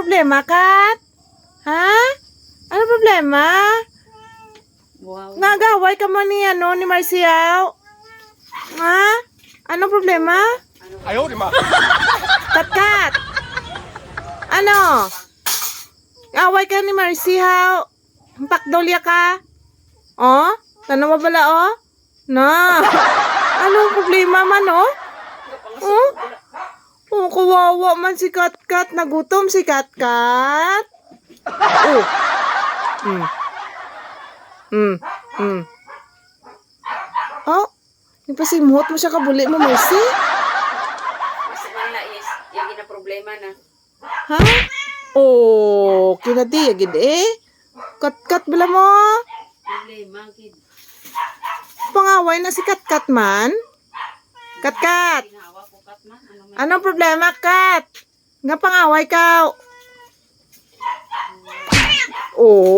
problema, Kat? Ha? Ano problema? Wow. Nagaway ka mo ni Marcial? Ha? Ano problema? Ayaw, di ma. Kat! Ano? Away ka ni Marcial? Pakdolya ka? Oh? Tanong mo bala, oh? Na. Anong problema man, oh? Oh? Oh, kawawa man si Kat. Nagutom si Kat. Oh. Oh, yung pasimhot mo siya kabuli mo, Mercy. Mas wala is yung ina problema na. Ha? Oh, kinadi, agad eh. Kat bala mo. Problema kid. Pangaway na si Kat man. Kat. Ginawa ko kat man. Ano man. Anong problema, Kat? Nga pangaway ka. Oh.